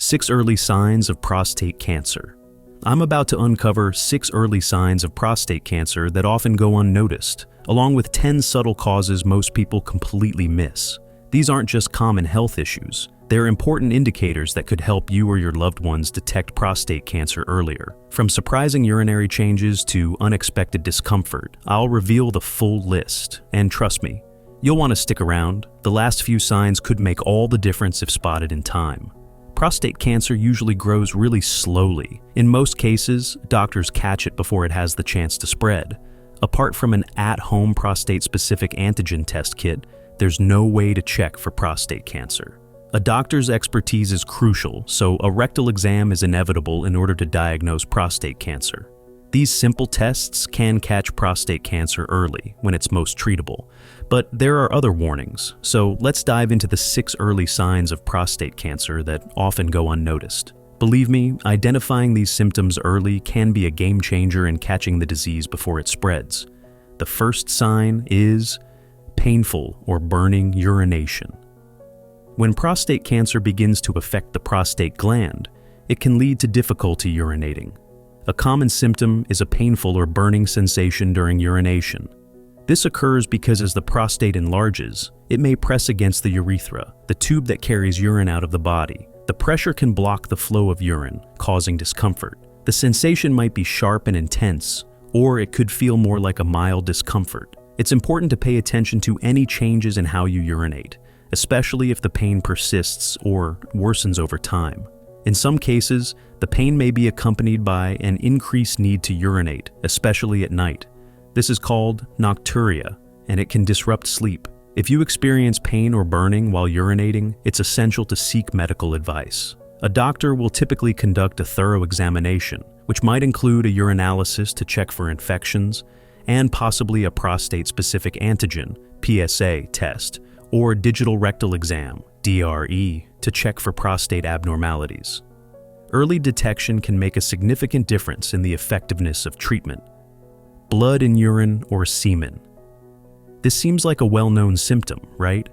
6 early signs of prostate cancer. I'm about to uncover 6 early signs of prostate cancer that often go unnoticed, along with 10 subtle causes most people completely miss. These aren't just common health issues. They're important indicators that could help you or your loved ones detect prostate cancer earlier. From surprising urinary changes to unexpected discomfort, I'll reveal the full list. And trust me, you'll want to stick around. The last few signs could make all the difference if spotted in time. Prostate cancer usually grows really slowly. In most cases, doctors catch it before it has the chance to spread. Apart from an at-home prostate-specific antigen test kit, there's no way to check for prostate cancer. A doctor's expertise is crucial, so a rectal exam is inevitable in order to diagnose prostate cancer. These simple tests can catch prostate cancer early, when it's most treatable. But there are other warnings, so let's dive into the 6 early signs of prostate cancer that often go unnoticed. Believe me, identifying these symptoms early can be a game changer in catching the disease before it spreads. The first sign is painful or burning urination. When prostate cancer begins to affect the prostate gland, it can lead to difficulty urinating. A common symptom is a painful or burning sensation during urination. This occurs because as the prostate enlarges, it may press against the urethra, the tube that carries urine out of the body. The pressure can block the flow of urine, causing discomfort. The sensation might be sharp and intense, or it could feel more like a mild discomfort. It's important to pay attention to any changes in how you urinate, especially if the pain persists or worsens over time. In some cases, the pain may be accompanied by an increased need to urinate, especially at night. This is called nocturia, and it can disrupt sleep. If you experience pain or burning while urinating, it's essential to seek medical advice. A doctor will typically conduct a thorough examination, which might include a urinalysis to check for infections, and possibly a prostate-specific antigen, PSA, test, or digital rectal exam, DRE, to check for prostate abnormalities. Early detection can make a significant difference in the effectiveness of treatment. Blood in urine or semen. This seems like a well-known symptom, right?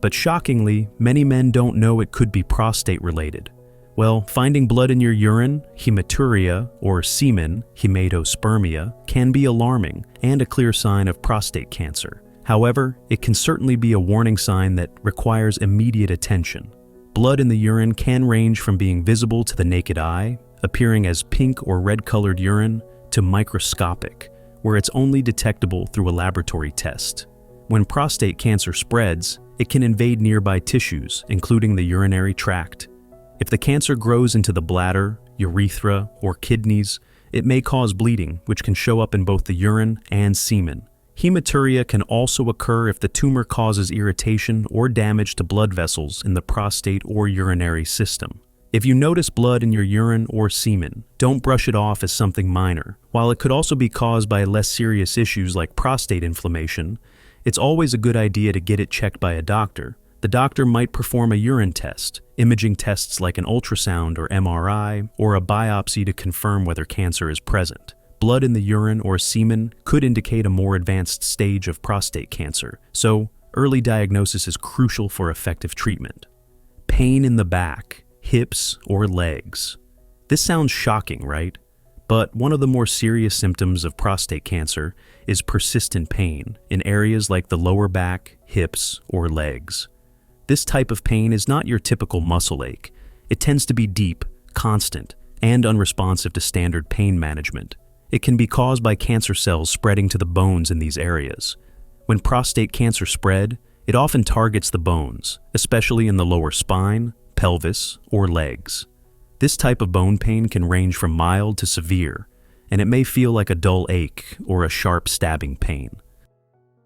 But shockingly, many men don't know it could be prostate-related. Well, finding blood in your urine, hematuria, or semen, hematospermia, can be alarming and a clear sign of prostate cancer. However, it can certainly be a warning sign that requires immediate attention. Blood in the urine can range from being visible to the naked eye, appearing as pink or red-colored urine, to microscopic, where it's only detectable through a laboratory test. When prostate cancer spreads, it can invade nearby tissues, including the urinary tract. If the cancer grows into the bladder, urethra, or kidneys, it may cause bleeding, which can show up in both the urine and semen. Hematuria can also occur if the tumor causes irritation or damage to blood vessels in the prostate or urinary system. If you notice blood in your urine or semen, don't brush it off as something minor. While it could also be caused by less serious issues like prostate inflammation, it's always a good idea to get it checked by a doctor. The doctor might perform a urine test, imaging tests like an ultrasound or MRI, or a biopsy to confirm whether cancer is present. Blood in the urine or semen could indicate a more advanced stage of prostate cancer, so early diagnosis is crucial for effective treatment. Pain in the back, hips, or legs. This sounds shocking, right? But one of the more serious symptoms of prostate cancer is persistent pain in areas like the lower back, hips, or legs. This type of pain is not your typical muscle ache. It tends to be deep, constant, and unresponsive to standard pain management. It can be caused by cancer cells spreading to the bones in these areas. When prostate cancer spread, it often targets the bones, especially in the lower spine, pelvis, or legs. This type of bone pain can range from mild to severe, and it may feel like a dull ache or a sharp stabbing pain.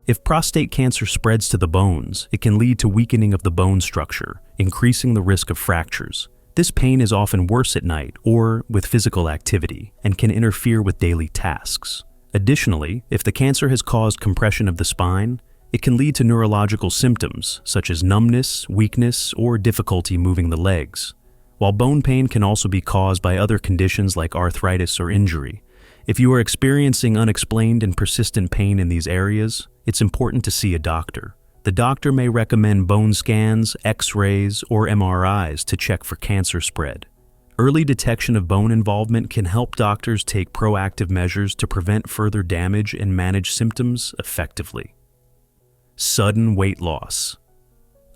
If prostate cancer spreads to the bones, it can lead to weakening of the bone structure, increasing the risk of fractures. This pain is often worse at night or with physical activity and can interfere with daily tasks. Additionally, if the cancer has caused compression of the spine, it can lead to neurological symptoms such as numbness, weakness, or difficulty moving the legs. While bone pain can also be caused by other conditions like arthritis or injury, if you are experiencing unexplained and persistent pain in these areas, it's important to see a doctor. The doctor may recommend bone scans, X-rays, or MRIs to check for cancer spread. Early detection of bone involvement can help doctors take proactive measures to prevent further damage and manage symptoms effectively. Sudden weight loss.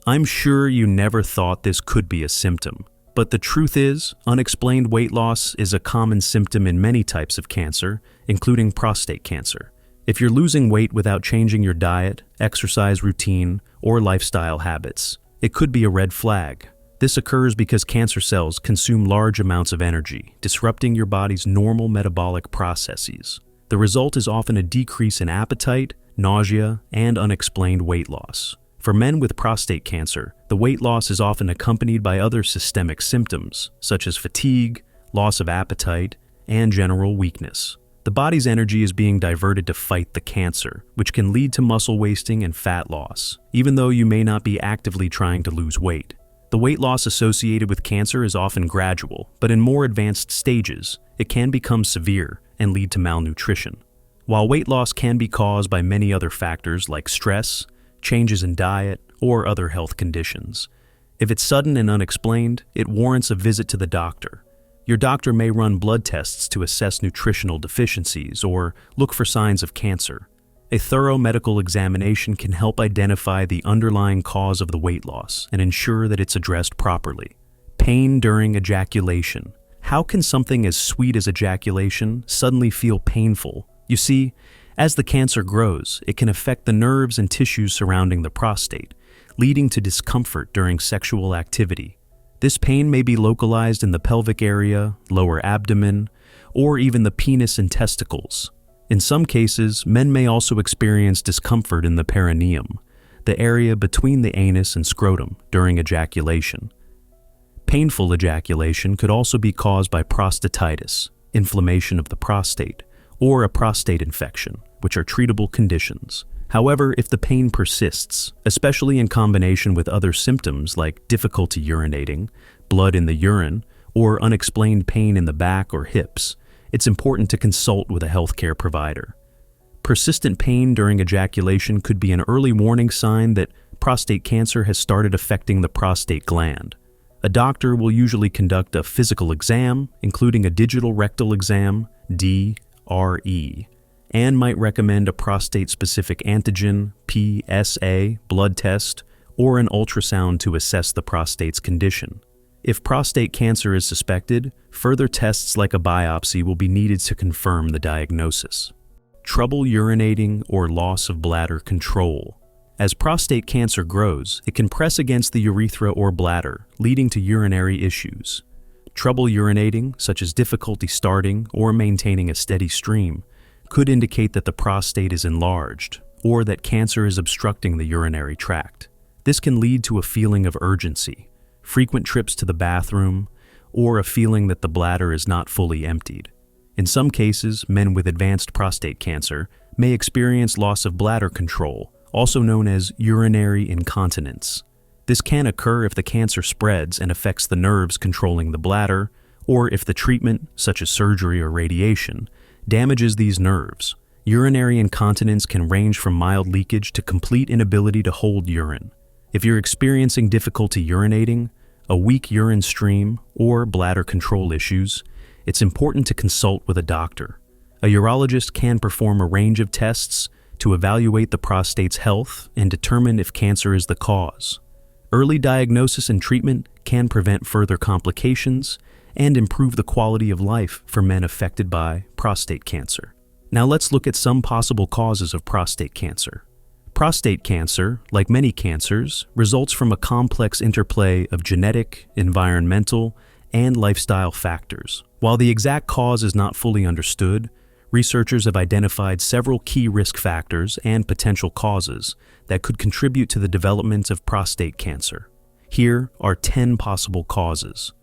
I'm sure you never thought this could be a symptom, but the truth is, unexplained weight loss is a common symptom in many types of cancer, including prostate cancer. If you're losing weight without changing your diet, exercise routine, or lifestyle habits, it could be a red flag. This occurs because cancer cells consume large amounts of energy, disrupting your body's normal metabolic processes. The result is often a decrease in appetite, nausea, and unexplained weight loss. For men with prostate cancer, the weight loss is often accompanied by other systemic symptoms, such as fatigue, loss of appetite, and general weakness. The body's energy is being diverted to fight the cancer, which can lead to muscle wasting and fat loss, even though you may not be actively trying to lose weight. The weight loss associated with cancer is often gradual, but in more advanced stages, it can become severe and lead to malnutrition. While weight loss can be caused by many other factors like stress, changes in diet, or other health conditions, if it's sudden and unexplained, it warrants a visit to the doctor. Your doctor may run blood tests to assess nutritional deficiencies or look for signs of cancer. A thorough medical examination can help identify the underlying cause of the weight loss and ensure that it's addressed properly. Pain during ejaculation. How can something as sweet as ejaculation suddenly feel painful? You see, as the cancer grows, it can affect the nerves and tissues surrounding the prostate, leading to discomfort during sexual activity. This pain may be localized in the pelvic area, lower abdomen, or even the penis and testicles. In some cases, men may also experience discomfort in the perineum, the area between the anus and scrotum, during ejaculation. Painful ejaculation could also be caused by prostatitis, inflammation of the prostate, or a prostate infection, which are treatable conditions. However, if the pain persists, especially in combination with other symptoms like difficulty urinating, blood in the urine, or unexplained pain in the back or hips, it's important to consult with a healthcare provider. Persistent pain during ejaculation could be an early warning sign that prostate cancer has started affecting the prostate gland. A doctor will usually conduct a physical exam, including a digital rectal exam, DRE, and might recommend a prostate-specific antigen, PSA, blood test, or an ultrasound to assess the prostate's condition. If prostate cancer is suspected, further tests like a biopsy will be needed to confirm the diagnosis. Trouble urinating or loss of bladder control. As prostate cancer grows, it can press against the urethra or bladder, leading to urinary issues. Trouble urinating, such as difficulty starting or maintaining a steady stream, could indicate that the prostate is enlarged or that cancer is obstructing the urinary tract. This can lead to a feeling of urgency, frequent trips to the bathroom, or a feeling that the bladder is not fully emptied. In some cases, men with advanced prostate cancer may experience loss of bladder control, also known as urinary incontinence. This can occur if the cancer spreads and affects the nerves controlling the bladder, or if the treatment, such as surgery or radiation, damages these nerves. Urinary incontinence can range from mild leakage to complete inability to hold urine. If you're experiencing difficulty urinating, a weak urine stream, or bladder control issues, it's important to consult with a doctor. A urologist can perform a range of tests to evaluate the prostate's health and determine if cancer is the cause. Early diagnosis and treatment can prevent further complications and improve the quality of life for men affected by prostate cancer. Now let's look at some possible causes of prostate cancer. Prostate cancer, like many cancers, results from a complex interplay of genetic, environmental, and lifestyle factors. While the exact cause is not fully understood, researchers have identified several key risk factors and potential causes that could contribute to the development of prostate cancer. Here are 10 possible causes.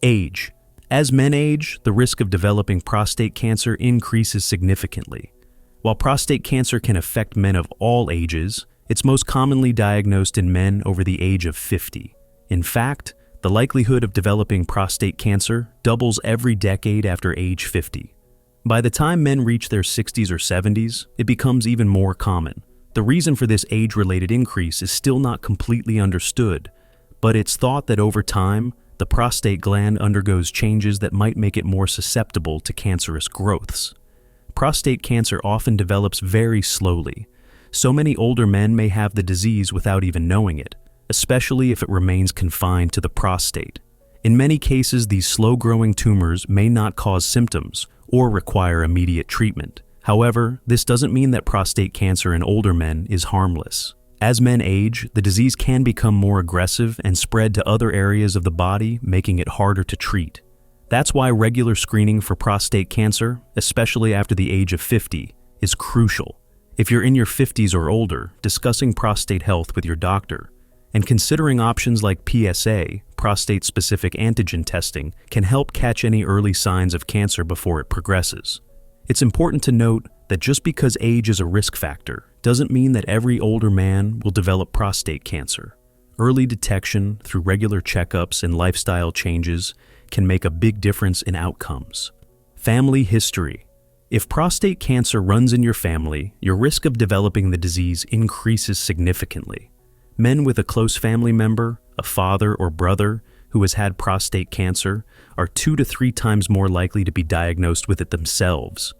Age. As men age, the risk of developing prostate cancer increases significantly. While prostate cancer can affect men of all ages, it's most commonly diagnosed in men over the age of 50. In fact, the likelihood of developing prostate cancer doubles every decade after age 50. By the time men reach their 60s or 70s, it becomes even more common, The reason for this age-related increase is still not completely understood, but it's thought that over time, the prostate gland undergoes changes that might make it more susceptible to cancerous growths. Prostate cancer often develops very slowly. So many older men may have the disease without even knowing it, especially if it remains confined to the prostate. In many cases, these slow-growing tumors may not cause symptoms or require immediate treatment. However, this doesn't mean that prostate cancer in older men is harmless. As men age, the disease can become more aggressive and spread to other areas of the body, making it harder to treat. That's why regular screening for prostate cancer, especially after the age of 50, is crucial. If you're in your 50s or older, discussing prostate health with your doctor and considering options like PSA, prostate-specific antigen testing, can help catch any early signs of cancer before it progresses. It's important to note that just because age is a risk factor doesn't mean that every older man will develop prostate cancer. Early detection through regular checkups and lifestyle changes can make a big difference in outcomes. Family history. If prostate cancer runs in your family, your risk of developing the disease increases significantly. Men with a close family member, a father or brother, who has had prostate cancer are 2 to 3 times more likely to be diagnosed with it themselves.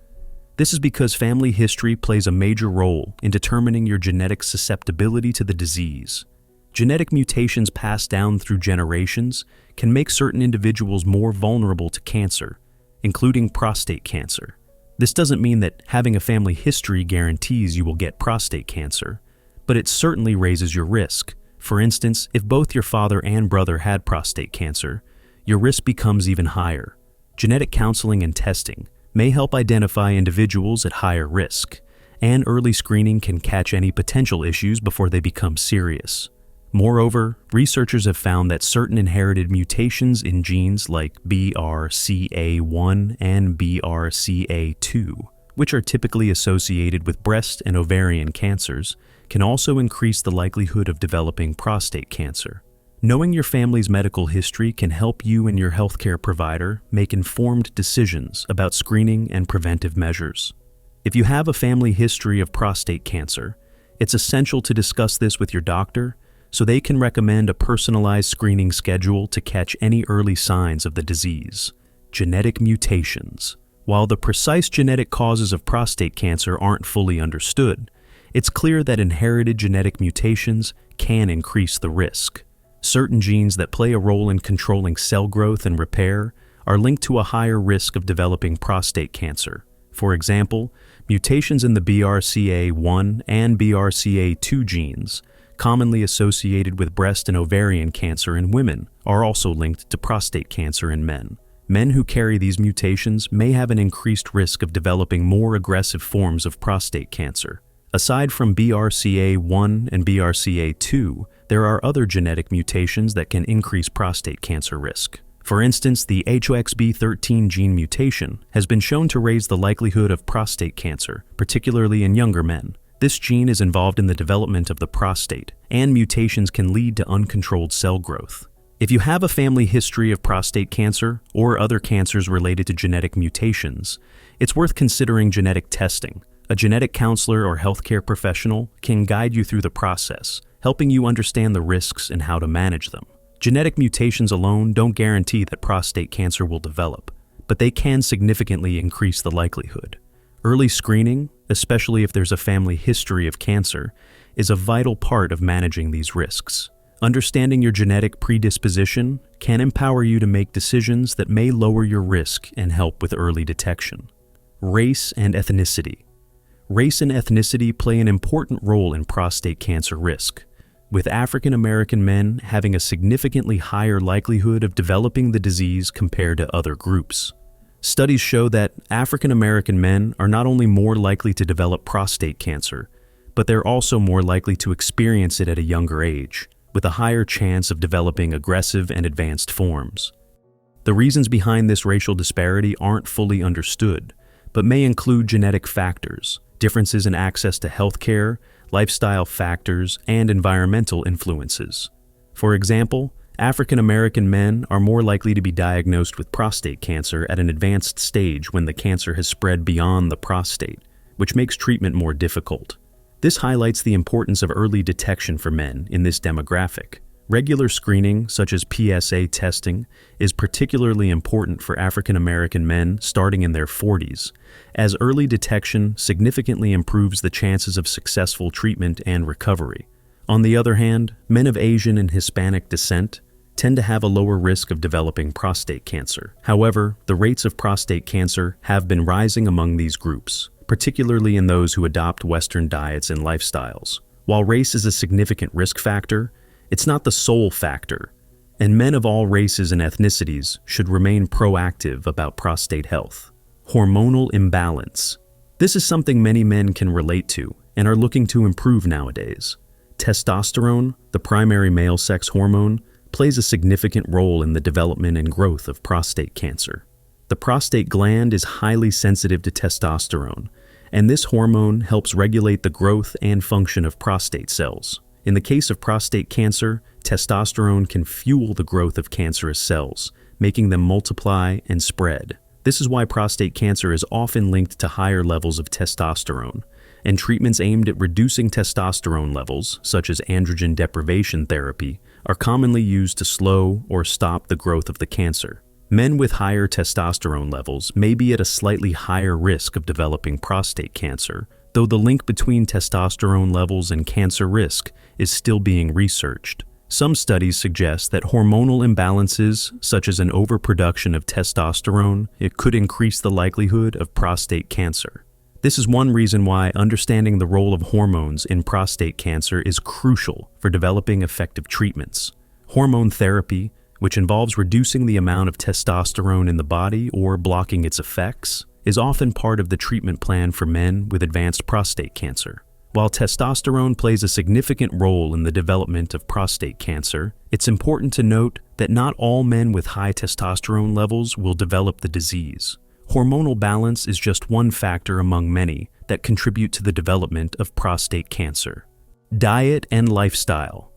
This is because family history plays a major role in determining your genetic susceptibility to the disease. Genetic mutations passed down through generations can make certain individuals more vulnerable to cancer, including prostate cancer. This doesn't mean that having a family history guarantees you will get prostate cancer, but it certainly raises your risk. For instance, if both your father and brother had prostate cancer, your risk becomes even higher. Genetic counseling and testing may help identify individuals at higher risk, and early screening can catch any potential issues before they become serious. Moreover, researchers have found that certain inherited mutations in genes like BRCA1 and BRCA2, which are typically associated with breast and ovarian cancers, can also increase the likelihood of developing prostate cancer. Knowing your family's medical history can help you and your healthcare provider make informed decisions about screening and preventive measures. If you have a family history of prostate cancer, it's essential to discuss this with your doctor so they can recommend a personalized screening schedule to catch any early signs of the disease. Genetic mutations. While the precise genetic causes of prostate cancer aren't fully understood, it's clear that inherited genetic mutations can increase the risk. Certain genes that play a role in controlling cell growth and repair are linked to a higher risk of developing prostate cancer. For example, mutations in the BRCA1 and BRCA2 genes, commonly associated with breast and ovarian cancer in women, are also linked to prostate cancer in men. Men who carry these mutations may have an increased risk of developing more aggressive forms of prostate cancer. Aside from BRCA1 and BRCA2, there are other genetic mutations that can increase prostate cancer risk. For instance, the HOXB13 gene mutation has been shown to raise the likelihood of prostate cancer, particularly in younger men. This gene is involved in the development of the prostate, and mutations can lead to uncontrolled cell growth. If you have a family history of prostate cancer or other cancers related to genetic mutations, it's worth considering genetic testing. A genetic counselor or healthcare professional can guide you through the process, helping you understand the risks and how to manage them. Genetic mutations alone don't guarantee that prostate cancer will develop, but they can significantly increase the likelihood. Early screening, especially if there's a family history of cancer, is a vital part of managing these risks. Understanding your genetic predisposition can empower you to make decisions that may lower your risk and help with early detection. Race and ethnicity. Race and ethnicity play an important role in prostate cancer risk, with African American men having a significantly higher likelihood of developing the disease compared to other groups. Studies show that African American men are not only more likely to develop prostate cancer, but they're also more likely to experience it at a younger age, with a higher chance of developing aggressive and advanced forms. The reasons behind this racial disparity aren't fully understood, but may include genetic factors, differences in access to healthcare, lifestyle factors, and environmental influences. For example, African American men are more likely to be diagnosed with prostate cancer at an advanced stage when the cancer has spread beyond the prostate, which makes treatment more difficult. This highlights the importance of early detection for men in this demographic. Regular screening, such as PSA testing, is particularly important for African American men starting in their 40s, as early detection significantly improves the chances of successful treatment and recovery. On the other hand, men of Asian and Hispanic descent tend to have a lower risk of developing prostate cancer. However, the rates of prostate cancer have been rising among these groups, particularly in those who adopt Western diets and lifestyles. While race is a significant risk factor, it's not the sole factor, and men of all races and ethnicities should remain proactive about prostate health. Hormonal imbalance. This is something many men can relate to and are looking to improve nowadays. Testosterone, the primary male sex hormone, plays a significant role in the development and growth of prostate cancer. The prostate gland is highly sensitive to testosterone, and this hormone helps regulate the growth and function of prostate cells. In the case of prostate cancer, testosterone can fuel the growth of cancerous cells, making them multiply and spread. This is why prostate cancer is often linked to higher levels of testosterone, and treatments aimed at reducing testosterone levels, such as androgen deprivation therapy, are commonly used to slow or stop the growth of the cancer. Men with higher testosterone levels may be at a slightly higher risk of developing prostate cancer, though the link between testosterone levels and cancer risk is still being researched. Some studies suggest that hormonal imbalances, such as an overproduction of testosterone, could increase the likelihood of prostate cancer. This is one reason why understanding the role of hormones in prostate cancer is crucial for developing effective treatments. Hormone therapy, which involves reducing the amount of testosterone in the body or blocking its effects, is often part of the treatment plan for men with advanced prostate cancer. While testosterone plays a significant role in the development of prostate cancer, it's important to note that not all men with high testosterone levels will develop the disease. Hormonal balance is just one factor among many that contribute to the development of prostate cancer. Diet and lifestyle.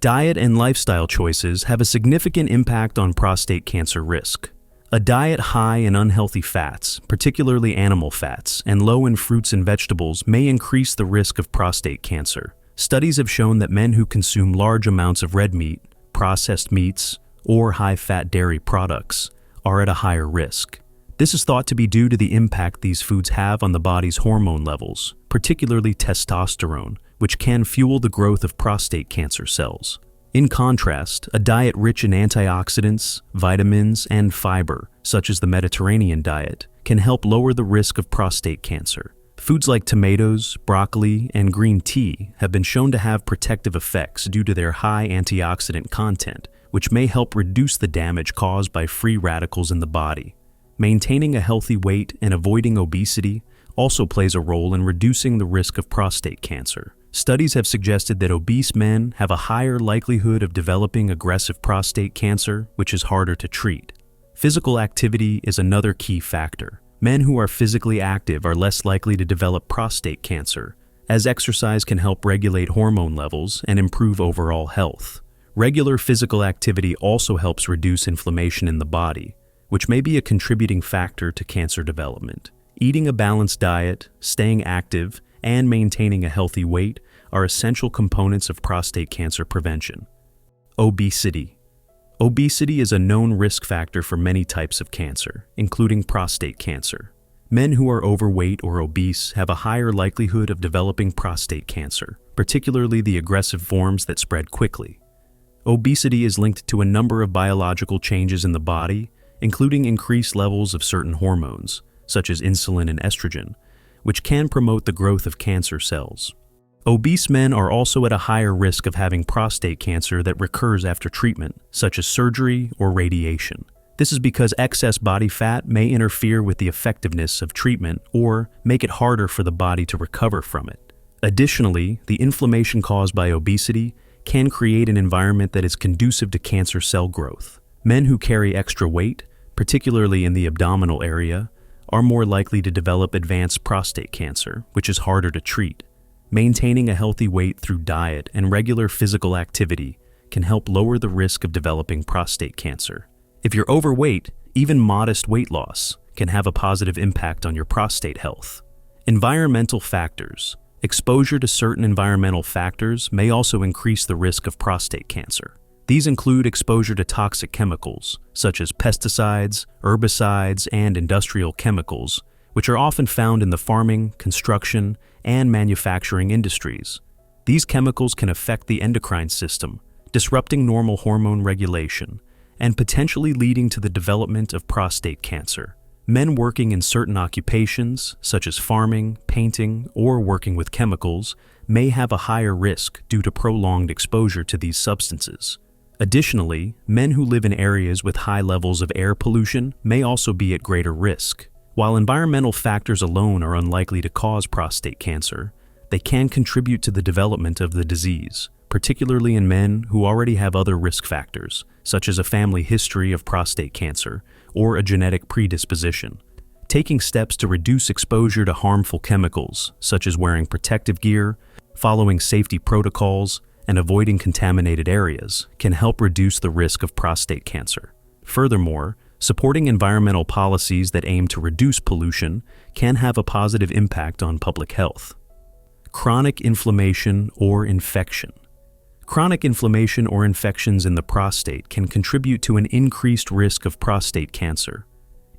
Diet and lifestyle choices have a significant impact on prostate cancer risk. A diet high in unhealthy fats, particularly animal fats, and low in fruits and vegetables may increase the risk of prostate cancer. Studies have shown that men who consume large amounts of red meat, processed meats, or high-fat dairy products are at a higher risk. This is thought to be due to the impact these foods have on the body's hormone levels, particularly testosterone, which can fuel the growth of prostate cancer cells. In contrast, a diet rich in antioxidants, vitamins, and fiber, such as the Mediterranean diet, can help lower the risk of prostate cancer. Foods like tomatoes, broccoli, and green tea have been shown to have protective effects due to their high antioxidant content, which may help reduce the damage caused by free radicals in the body. Maintaining a healthy weight and avoiding obesity also plays a role in reducing the risk of prostate cancer. Studies have suggested that obese men have a higher likelihood of developing aggressive prostate cancer, which is harder to treat. Physical activity is another key factor. Men who are physically active are less likely to develop prostate cancer, as exercise can help regulate hormone levels and improve overall health. Regular physical activity also helps reduce inflammation in the body, which may be a contributing factor to cancer development. Eating a balanced diet, staying active, and maintaining a healthy weight are essential components of prostate cancer prevention. Obesity. Obesity is a known risk factor for many types of cancer, including prostate cancer. Men who are overweight or obese have a higher likelihood of developing prostate cancer, particularly the aggressive forms that spread quickly. Obesity is linked to a number of biological changes in the body, including increased levels of certain hormones, such as insulin and estrogen, which can promote the growth of cancer cells. Obese men are also at a higher risk of having prostate cancer that recurs after treatment, such as surgery or radiation. This is because excess body fat may interfere with the effectiveness of treatment or make it harder for the body to recover from it. Additionally, the inflammation caused by obesity can create an environment that is conducive to cancer cell growth. Men who carry extra weight, particularly in the abdominal area, are more likely to develop advanced prostate cancer, which is harder to treat. Maintaining a healthy weight through diet and regular physical activity can help lower the risk of developing prostate cancer. If you're overweight, even modest weight loss can have a positive impact on your prostate health. Environmental factors. Exposure to certain environmental factors may also increase the risk of prostate cancer. These include exposure to toxic chemicals, such as pesticides, herbicides, and industrial chemicals, which are often found in the farming, construction, and manufacturing industries. These chemicals can affect the endocrine system, disrupting normal hormone regulation, and potentially leading to the development of prostate cancer. Men working in certain occupations, such as farming, painting, or working with chemicals, may have a higher risk due to prolonged exposure to these substances. Additionally, men who live in areas with high levels of air pollution may also be at greater risk. While environmental factors alone are unlikely to cause prostate cancer, they can contribute to the development of the disease, particularly in men who already have other risk factors, such as a family history of prostate cancer or a genetic predisposition. Taking steps to reduce exposure to harmful chemicals, such as wearing protective gear, following safety protocols, and avoiding contaminated areas, can help reduce the risk of prostate cancer. Furthermore, supporting environmental policies that aim to reduce pollution can have a positive impact on public health. Chronic inflammation or infection. Chronic inflammation or infections in the prostate can contribute to an increased risk of prostate cancer.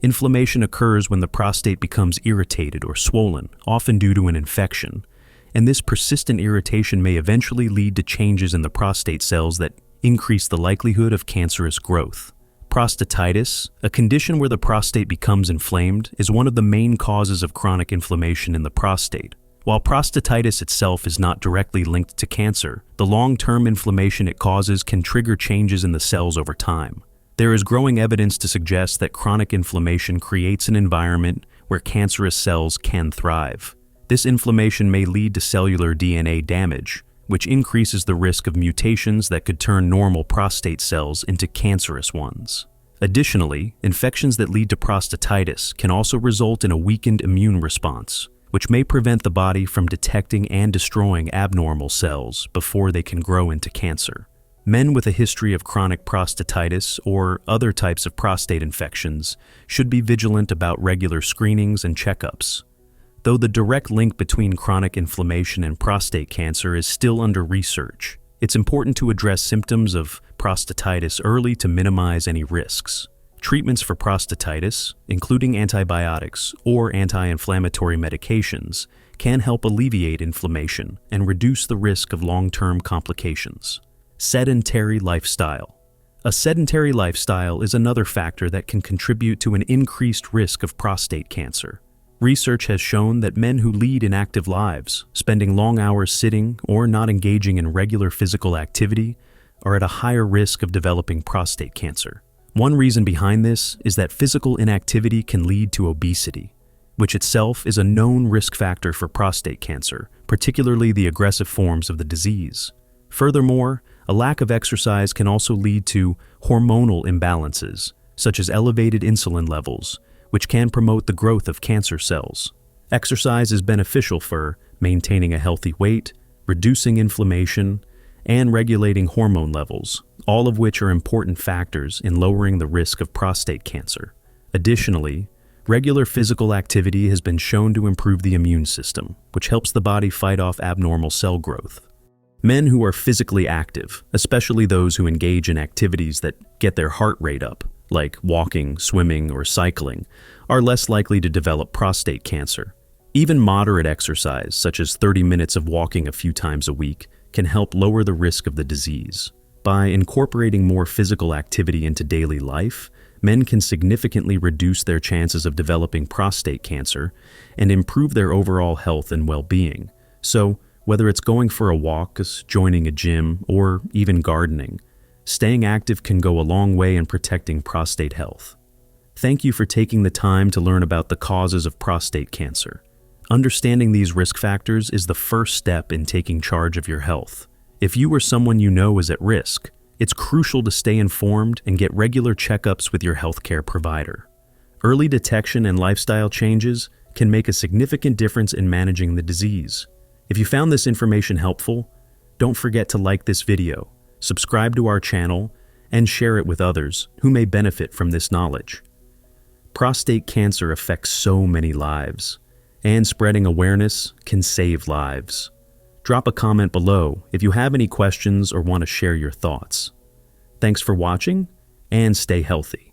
Inflammation occurs when the prostate becomes irritated or swollen, often due to an infection, and this persistent irritation may eventually lead to changes in the prostate cells that increase the likelihood of cancerous growth. Prostatitis, a condition where the prostate becomes inflamed, is one of the main causes of chronic inflammation in the prostate. While prostatitis itself is not directly linked to cancer, the long-term inflammation it causes can trigger changes in the cells over time. There is growing evidence to suggest that chronic inflammation creates an environment where cancerous cells can thrive. This inflammation may lead to cellular DNA damage, which increases the risk of mutations that could turn normal prostate cells into cancerous ones. Additionally, infections that lead to prostatitis can also result in a weakened immune response, which may prevent the body from detecting and destroying abnormal cells before they can grow into cancer. Men with a history of chronic prostatitis or other types of prostate infections should be vigilant about regular screenings and checkups. Though the direct link between chronic inflammation and prostate cancer is still under research, it's important to address symptoms of prostatitis early to minimize any risks. Treatments for prostatitis, including antibiotics or anti-inflammatory medications, can help alleviate inflammation and reduce the risk of long-term complications. Sedentary lifestyle. A sedentary lifestyle is another factor that can contribute to an increased risk of prostate cancer. Research has shown that men who lead inactive lives, spending long hours sitting or not engaging in regular physical activity, are at a higher risk of developing prostate cancer. One reason behind this is that physical inactivity can lead to obesity, which itself is a known risk factor for prostate cancer, particularly the aggressive forms of the disease. Furthermore, a lack of exercise can also lead to hormonal imbalances, such as elevated insulin levels, which can promote the growth of cancer cells. Exercise is beneficial for maintaining a healthy weight, reducing inflammation, and regulating hormone levels, all of which are important factors in lowering the risk of prostate cancer. Additionally, regular physical activity has been shown to improve the immune system, which helps the body fight off abnormal cell growth. Men who are physically active, especially those who engage in activities that get their heart rate up, like walking, swimming, or cycling, are less likely to develop prostate cancer. Even moderate exercise, such as 30 minutes of walking a few times a week, can help lower the risk of the disease. By incorporating more physical activity into daily life, men can significantly reduce their chances of developing prostate cancer and improve their overall health and well-being. So, whether it's going for a walk, joining a gym, or even gardening, staying active can go a long way in protecting prostate health. Thank you for taking the time to learn about the causes of prostate cancer. Understanding these risk factors is the first step in taking charge of your health. If you or someone you know is at risk, it's crucial to stay informed and get regular checkups with your healthcare provider. Early detection and lifestyle changes can make a significant difference in managing the disease. If you found this information helpful, don't forget to like this video, subscribe to our channel, and share it with others who may benefit from this knowledge. Prostate cancer affects so many lives, and spreading awareness can save lives. Drop a comment below if you have any questions or want to share your thoughts. Thanks for watching, and stay healthy.